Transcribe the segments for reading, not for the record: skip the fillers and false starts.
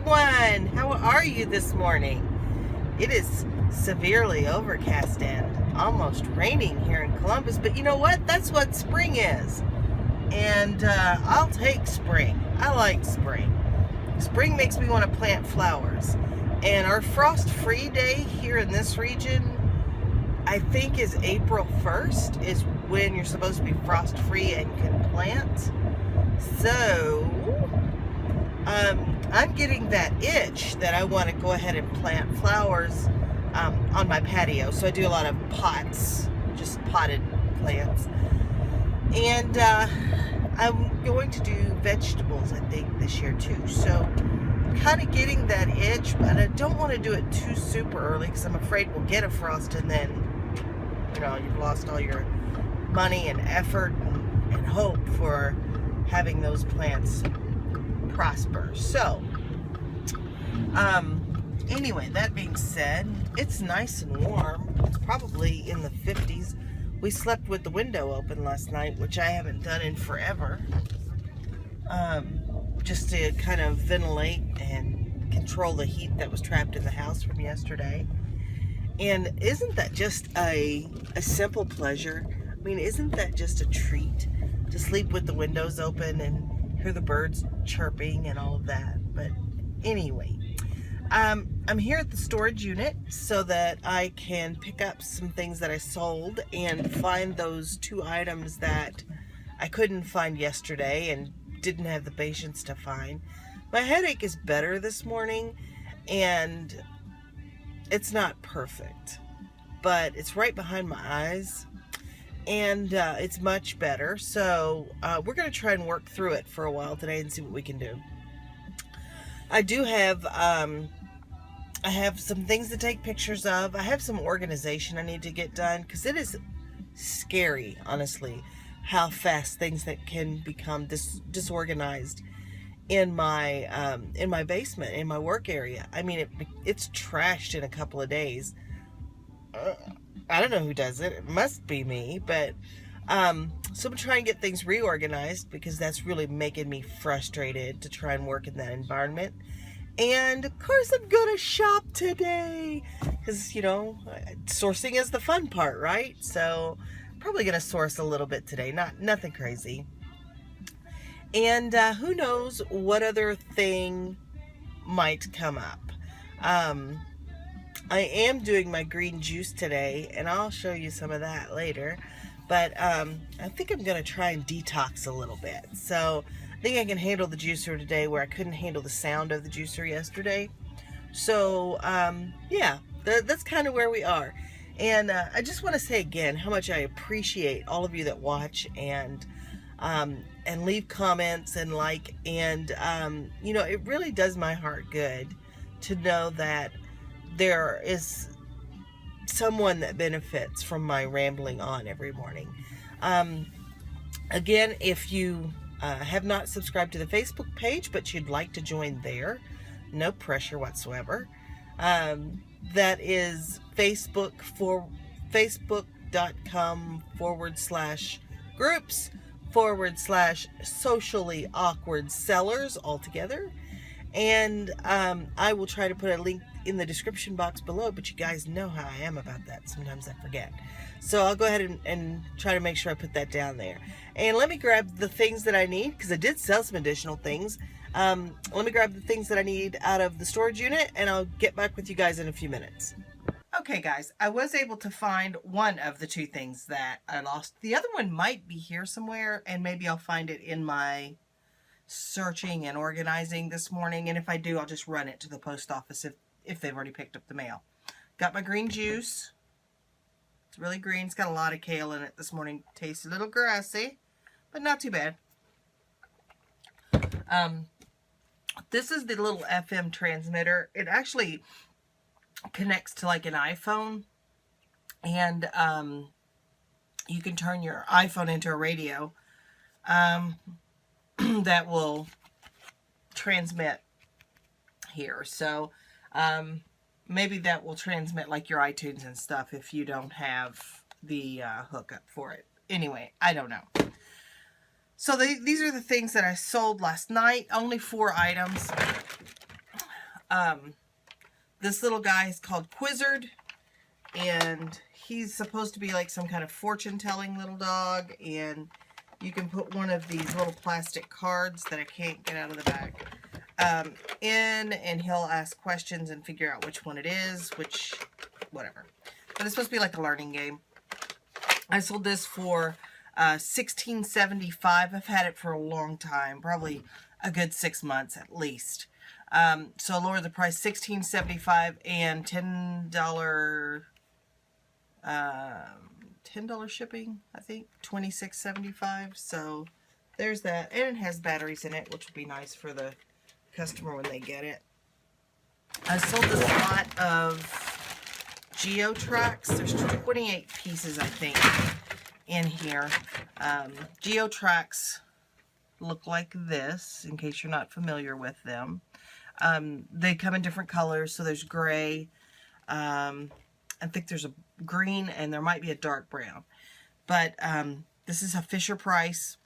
everyone! How are you this morning? It is severely overcast and almost raining here in Columbus, but you know what? That's what spring is. And I'll take spring. I like spring. Spring makes me want to plant flowers. And our frost-free day here in this region, I think is April 1st, is when you're supposed to be frost-free and can plant. So, I'm getting that itch that I want to go ahead and plant flowers on my patio. So I do a lot of pots, just potted plants. And I'm going to do vegetables, I think, this year too. So kind of getting that itch, but I don't want to do it too super early because I'm afraid we'll get a frost and then, you know, you've lost all your money and effort and hope for having those plants prosper. So anyway, that being said, it's nice and warm. It's probably in the 50s. We slept with the window open last night, which I haven't done in forever, just to kind of ventilate and control the heat that was trapped in the house from yesterday. And isn't that just a simple pleasure? I mean, isn't that just a treat to sleep with the windows open and hear the birds chirping and all of that? But anyway, I'm here at the storage unit so that I can pick up some things that I sold and find those 2 items that I couldn't find yesterday and didn't have the patience to find. My headache is better this morning, and it's not perfect, but it's right behind my eyes, and it's much better. So we're going to try and work through it for a while today and see what we can do. I do have I have some things to take pictures of. I have some organization I need to get done because it is scary, honestly, how fast things that can become disorganized in my basement, in my work area. I mean, it's trashed in a couple of days. I don't know who does it. It must be me, but so I'm trying to get things reorganized because that's really making me frustrated to try and work in that environment. And of course I'm gonna shop today because, you know, sourcing is the fun part, right? So probably gonna source a little bit today, nothing crazy. And who knows what other thing might come up. I am doing my green juice today, and I'll show you some of that later. But I think I'm going to try and detox a little bit. So I think I can handle the juicer today where I couldn't handle the sound of the juicer yesterday. So yeah, that's kind of where we are. And I just want to say again how much I appreciate all of you that watch and leave comments and like. And you know, it really does my heart good to know that there is someone that benefits from my rambling on every morning. Again, if you have not subscribed to the Facebook page, but you'd like to join there, no pressure whatsoever. That is facebook.com/groups/socially awkward sellers all together. And I will try to put a link in the description box below, but you guys know how I am about that. Sometimes I forget. So I'll go ahead and try to make sure I put that down there. And let me grab the things that I need, because I did sell some additional things. Let me grab the things that I need out of the storage unit, and I'll get back with you guys in a few minutes. Okay, guys, I was able to find one of the 2 things that I lost. The other one might be here somewhere, and maybe I'll find it in my searching and organizing this morning. And if I do, I'll just run it to the post office if they've already picked up the mail. Got my green juice. It's really green. It's got a lot of kale in it this morning. Tastes a little grassy, but not too bad. This is the little FM transmitter. It actually connects to like an iPhone, and you can turn your iPhone into a radio that will transmit here. So maybe that will transmit like your iTunes and stuff if you don't have the hookup for it. Anyway, I don't know. So these are the things that I sold last night. Only 4 items. This little guy is called Quizzard, and he's supposed to be like some kind of fortune-telling little dog, and you can put one of these little plastic cards that I can't get out of the bag in, and he'll ask questions and figure out which one it is, whatever. But it's supposed to be like a learning game. I sold this for $16.75. I've had it for a long time, probably a good 6 months at least. So I lowered the price, $16.75 and $10 shipping, I think, $26.75. So there's that, and it has batteries in it, which would be nice for the customer when they get it. I sold this lot of Geo tracks. There's 28 pieces, I think, in here. Geo tracks look like this, in case you're not familiar with them. They come in different colors, so there's gray, I think there's a green, and there might be a dark brown. But this is a Fisher-Price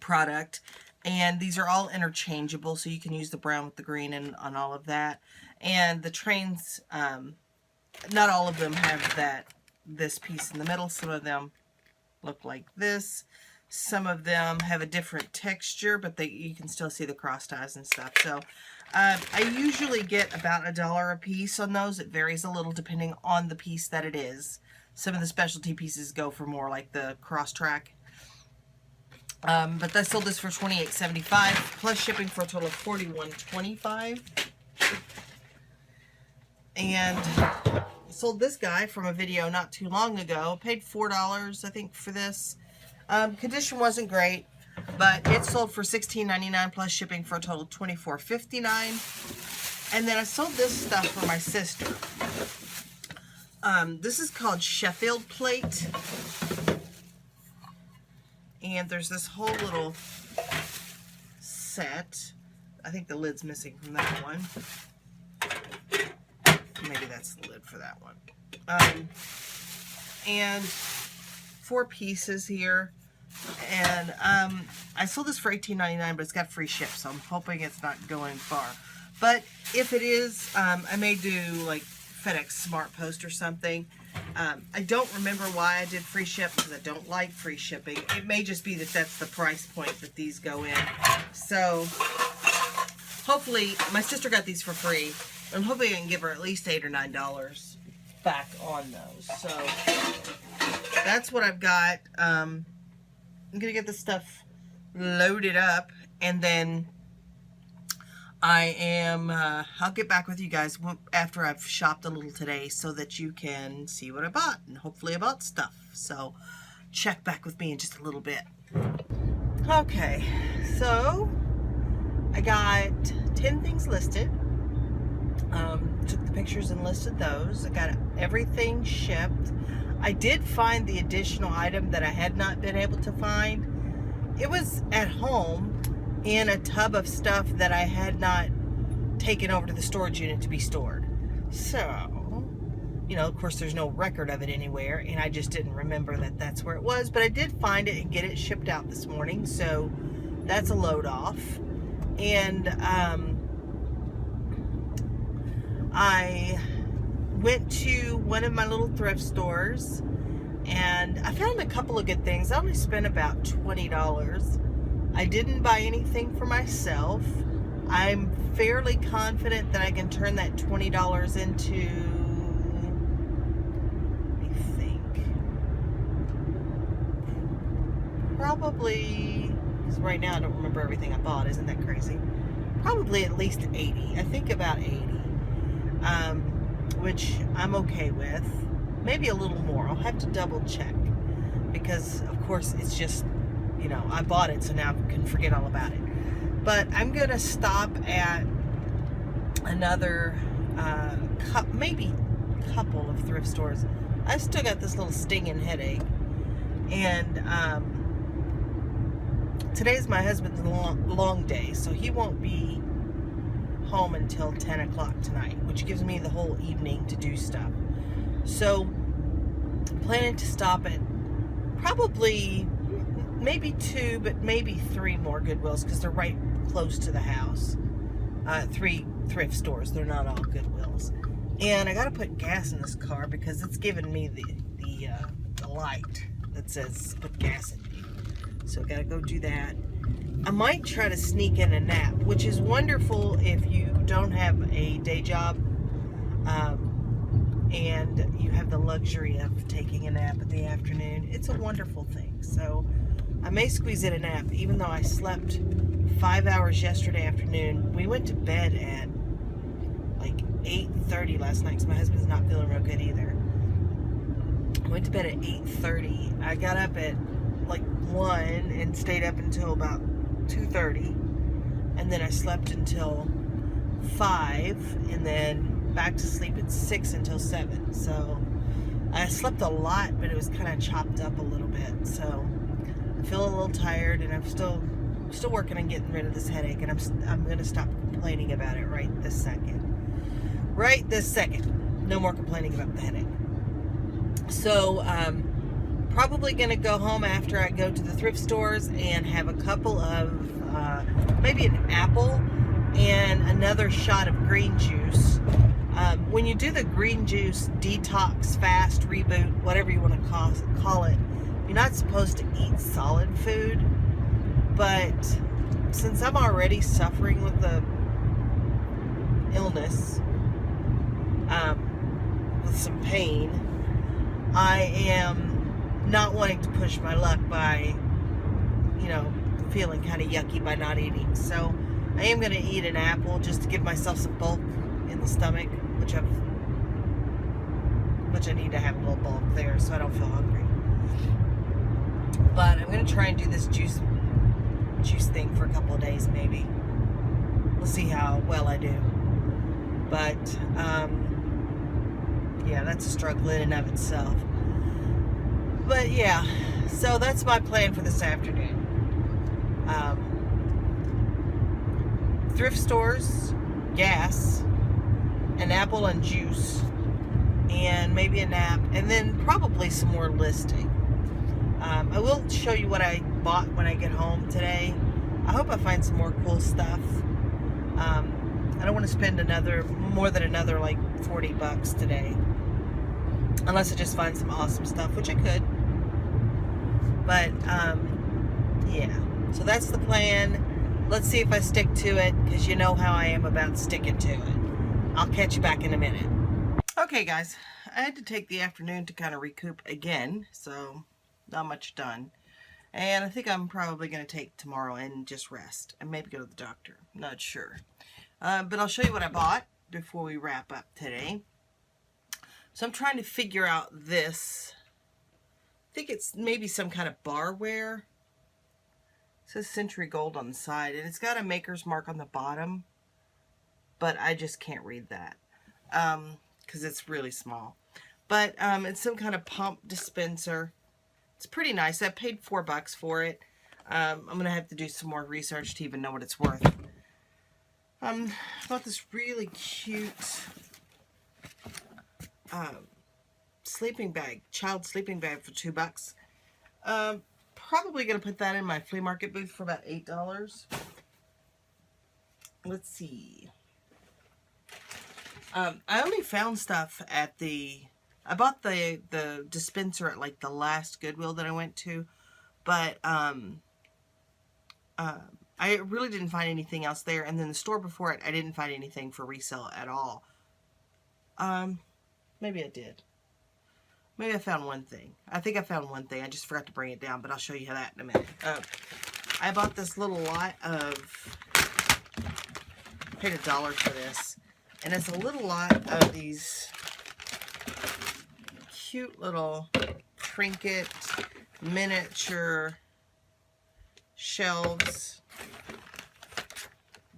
product, and these are all interchangeable, so you can use the brown with the green and on all of that. And the trains, not all of them have this piece in the middle. Some of them look like this. Some of them have a different texture, but you can still see the cross ties and stuff. So I usually get about $1 a piece on those. It varies a little depending on the piece that it is. Some of the specialty pieces go for more, like the cross track. But I sold this for $28.75 plus shipping for a total of $41.25. And I sold this guy from a video not too long ago. Paid $4, I think, for this. Condition wasn't great, but it sold for $16.99 plus shipping for a total of $24.59. And then I sold this stuff for my sister. This is called Sheffield plate. And there's this whole little set. I think the lid's missing from that one. Maybe that's the lid for that one. And 4 pieces here. And I sold this for $18.99, but it's got free ship, so I'm hoping it's not going far. But if it is, I may do like FedEx Smart Post or something. I don't remember why I did free ship, because I don't like free shipping. It may just be that that's the price point that these go in. So hopefully, my sister got these for free. I'm hoping I can give her at least $8 or $9 back on those. So that's what I've got. I'm going to get this stuff loaded up, and then I'll get back with you guys after I've shopped a little today so that you can see what I bought, and hopefully I bought stuff. So check back with me in just a little bit. Okay, so I got 10 things listed. Took the pictures and listed those. I got everything shipped. I did find the additional item that I had not been able to find. It was at home in a tub of stuff that I had not taken over to the storage unit to be stored. So, you know, of course there's no record of it anywhere, and I just didn't remember that that's where it was. But I did find it and get it shipped out this morning, so that's a load off. And I went to one of my little thrift stores, and I found a couple of good things. I only spent about $20. I didn't buy anything for myself. I'm fairly confident that I can turn that $20 into, let me think, probably, because right now I don't remember everything I bought. Isn't that crazy? Probably at least 80. I think about 80. Which I'm okay with. Maybe a little more. I'll have to double check, because of course it's just, you know, I bought it, so now I can forget all about it. But I'm gonna stop at another maybe couple of thrift stores. I still got this little stinging headache, and today's my husband's long day, so he won't be home until 10 o'clock tonight, which gives me the whole evening to do stuff. So planning to stop at probably maybe 2, but maybe 3 more Goodwills, because they're right close to the house. 3 thrift stores. They're not all Goodwills. And I got to put gas in this car because it's giving me the light that says put gas in me. So I got to go do that. I might try to sneak in a nap, which is wonderful if you don't have a day job and you have the luxury of taking a nap in the afternoon. It's a wonderful thing. So I may squeeze in a nap, even though I slept 5 hours yesterday afternoon. We went to bed at like 8:30 last night because my husband's not feeling real good either. I went to bed at 8:30. I got up at like 1 and stayed up until about 2:30. And then I slept until 5 and then back to sleep at 6 until 7. So I slept a lot, but it was kind of chopped up a little bit. So I feel a little tired, and I'm still working on getting rid of this headache, and I'm going to stop complaining about it right this second. Right this second. No more complaining about the headache. So, probably going to go home after I go to the thrift stores and have a couple of, maybe an apple and another shot of green juice. When you do the green juice detox, fast, reboot, whatever you want to call it, you're not supposed to eat solid food. But since I'm already suffering with the illness, with some pain, I am not wanting to push my luck by, feeling kind of yucky by not eating. So I am going to eat an apple just to give myself some bulk in the stomach, which I need to have a little bulk there so I don't feel hungry. But I'm going to try and do this juice thing for a couple of days maybe. We'll see how well I do. But yeah, that's a struggle in and of itself. But yeah, so that's my plan for this afternoon. Thrift stores, gas, an apple and juice, and maybe a nap, and then probably some more listing. I will show you what I bought when I get home today. I hope I find some more cool stuff. I don't want to spend more than another like $40 today, unless I just find some awesome stuff, which I could. But yeah, so that's the plan. Let's see if I stick to it, because you know how I am about sticking to it. I'll catch you back in a minute. Okay guys, I had to take the afternoon to kind of recoup again, so not much done. And I think I'm probably going to take tomorrow and just rest and maybe go to the doctor. Not sure. But I'll show you what I bought before we wrap up today. So I'm trying to figure out this. I think it's maybe some kind of barware. It says Century Gold on the side, and it's got a maker's mark on the bottom, but I just can't read that because it's really small. But it's some kind of pump dispenser. It's pretty nice. I paid $4 for it. I'm going to have to do some more research to even know what it's worth. I bought this really cute sleeping bag, child sleeping bag for $2. Probably going to put that in my flea market booth for about $8. Let's see. I only found stuff at I bought the dispenser at like the last Goodwill that I went to, but I really didn't find anything else there, and then the store before it, I didn't find anything for resale at all. Maybe I did. Maybe I found one thing. I think I found one thing. I just forgot to bring it down, but I'll show you that in a minute. I bought this little lot of, paid $1 for this, and it's a little lot of these cute little trinket miniature shelves,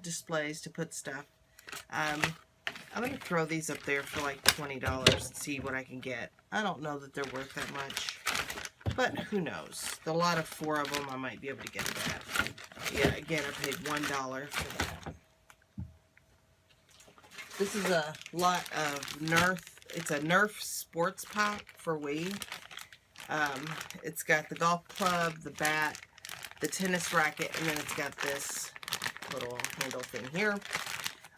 displays to put stuff. I'm going to throw these up there for like $20 and see what I can get. I don't know that they're worth that much, but who knows. The lot of 4 of them, I might be able to get that. Yeah, again, I paid $1 for that. This is a lot of Nerf. It's a Nerf sports pack for Wii. It's got the golf club, the bat, the tennis racket, and then it's got this little handle thing here.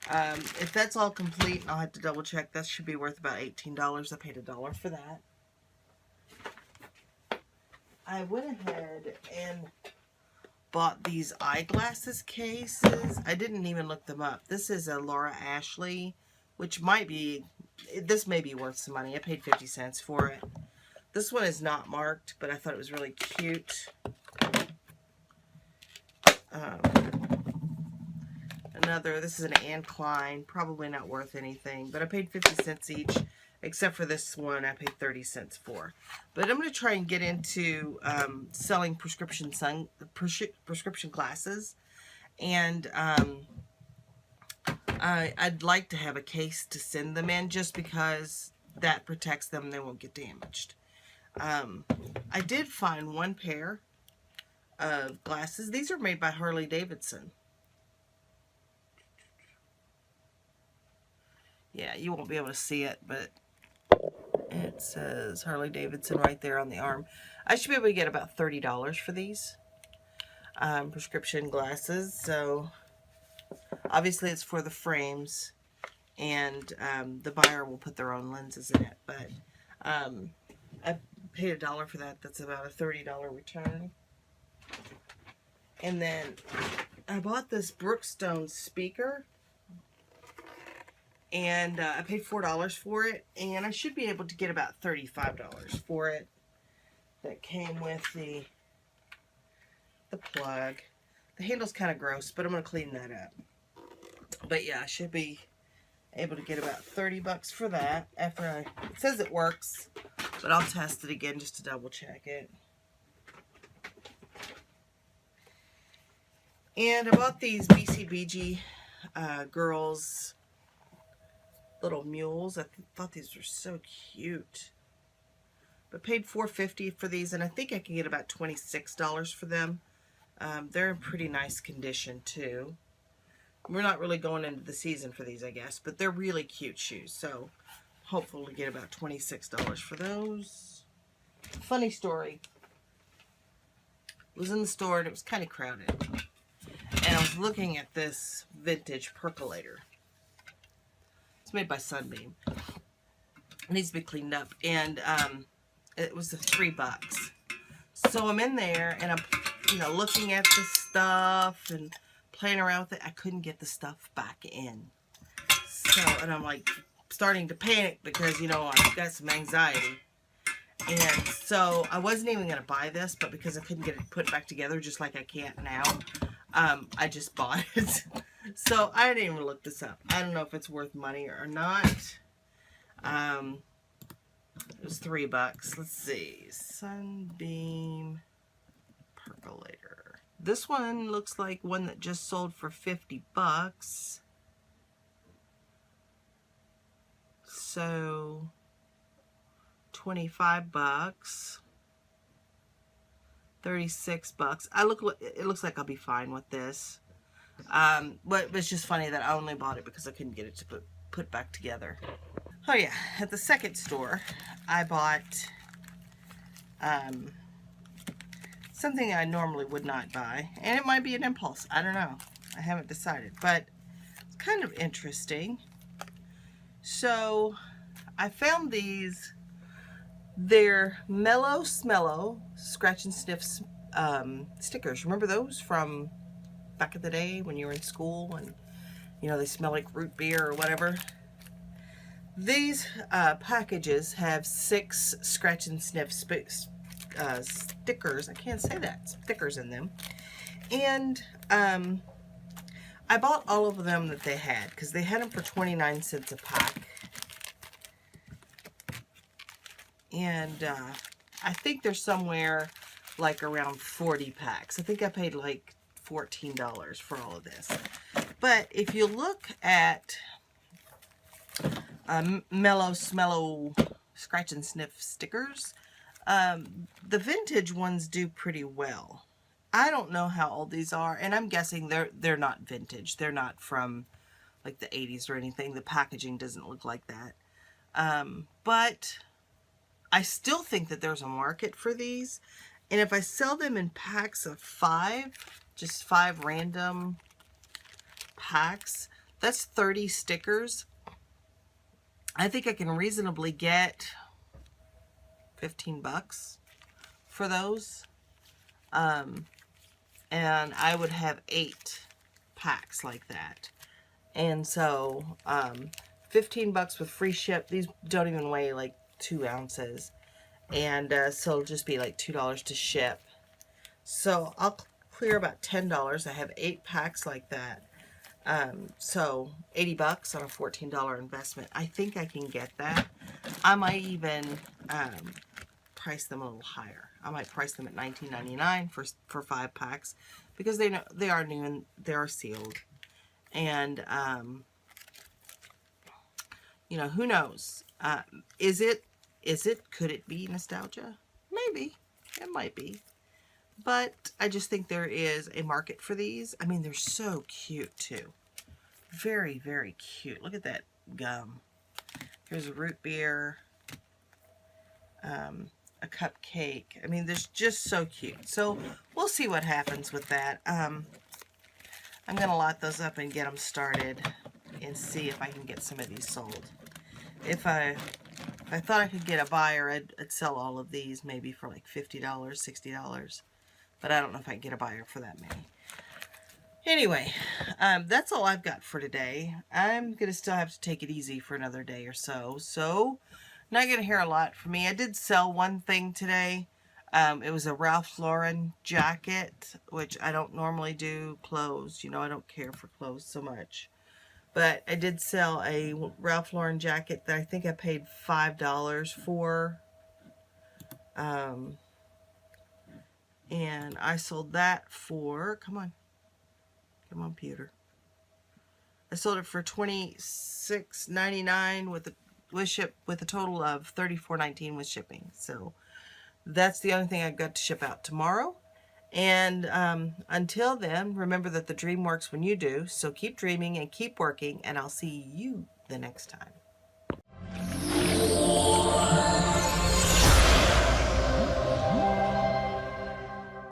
If that's all complete, I'll have to double check. That should be worth about $18. I paid $1 for that. I went ahead and bought these eyeglasses cases. I didn't even look them up. This is a Laura Ashley, which might be, this may be worth some money. I paid 50 cents for it. This one is not marked, but I thought it was really cute. This is an Anne Klein, probably not worth anything, but I paid 50 cents each, except for this one I paid 30 cents for. But I'm going to try and get into selling prescription glasses, and I'd like to have a case to send them in, just because that protects them and they won't get damaged. I did find one pair of glasses. These are made by Harley Davidson. Yeah, you won't be able to see it, but it says Harley Davidson right there on the arm. I should be able to get about $30 for these prescription glasses. So obviously it's for the frames, and the buyer will put their own lenses in it. But I paid $1 for that. That's about a $30 return. And then I bought this Brookstone speaker, and I paid $4 for it, and I should be able to get about $35 for it. That came with the plug. The handle's kind of gross, but I'm going to clean that up. But yeah, I should be able to get about 30 bucks for that after it says it works, but I'll test it again just to double check it. And I bought these BCBG girls little mules. I thought these were so cute, but paid $4.50 for these, and I think I can get about $26 for them. They're in pretty nice condition too. We're not really going into the season for these, I guess, but they're really cute shoes, so hopefully get about $26 for those. Funny story. I was in the store and it was kind of crowded, and I was looking at this vintage percolator. It's made by Sunbeam. It needs to be cleaned up, and it was $3. So I'm in there, and I'm, looking at the stuff and playing around with it. I couldn't get the stuff back in. So, and I'm like starting to panic because, I've got some anxiety. And so I wasn't even going to buy this, but because I couldn't get it put back together just like I can't now, I just bought it. So I didn't even look this up. I don't know if it's worth money or not. It was $3. Let's see. Sunbeam percolator. This one looks like one that just sold for 50 bucks. So 25 bucks. 36 bucks. It looks like I'll be fine with this. But it's just funny that I only bought it because I couldn't get it to put back together. Oh yeah, at the second store, I bought something I normally would not buy, and it might be an impulse. I don't know. I haven't decided, but it's kind of interesting. So I found these. They're Mellow Smello Scratch and Sniff stickers. Remember those from back in the day when you were in school and they smell like root beer or whatever? These packages have 6 Scratch and Sniff stickers. I can't say that. Stickers in them. And I bought all of them that they had because they had them for 29 cents a pack. And I think they're somewhere like around 40 packs. I think I paid like $14 for all of this. But if you look at Mellow Smello Scratch and Sniff stickers, the vintage ones do pretty well. I don't know how old these are, and I'm guessing they're not vintage. They're not from like the 80s or anything. The packaging doesn't look like that. But I still think that there's a market for these. And if I sell them in packs of 5, just 5 random packs, That's 30 stickers. I think I can reasonably get 15 bucks for those. And I would have 8 packs like that. And so 15 bucks with free ship. These don't even weigh like 2 ounces. And so it'll just be like $2 to ship. So I'll clear about $10. I have 8 packs like that. So 80 bucks on a $14 investment. I think I can get that. I might even price them a little higher. I might price them at $19.99 for 5 packs because they are new and they are sealed. And you know, who knows? Could it be nostalgia? Maybe. It might be. But I just think there is a market for these. I mean, they're so cute too. Very, very cute. Look at that gum. Here's a root beer. A cupcake. I mean, they're just so cute. So we'll see what happens with that. I'm going to lot those up and get them started and see if I can get some of these sold. If I thought I could get a buyer, I'd sell all of these maybe for like $50, $60. But I don't know if I can get a buyer for that many. Anyway, that's all I've got for today. I'm going to still have to take it easy for another day or so. So, not going to hear a lot from me. I did sell one thing today. It was a Ralph Lauren jacket, which I don't normally do clothes. You know, I don't care for clothes so much. But I did sell a Ralph Lauren jacket that I think I paid $5 for. And I sold that for, come on, Peter. I sold it for $26.99 with a total of $34.19 with shipping. So that's the only thing I've got to ship out tomorrow. And until then, remember that the dream works when you do. So keep dreaming and keep working, and I'll see you the next time.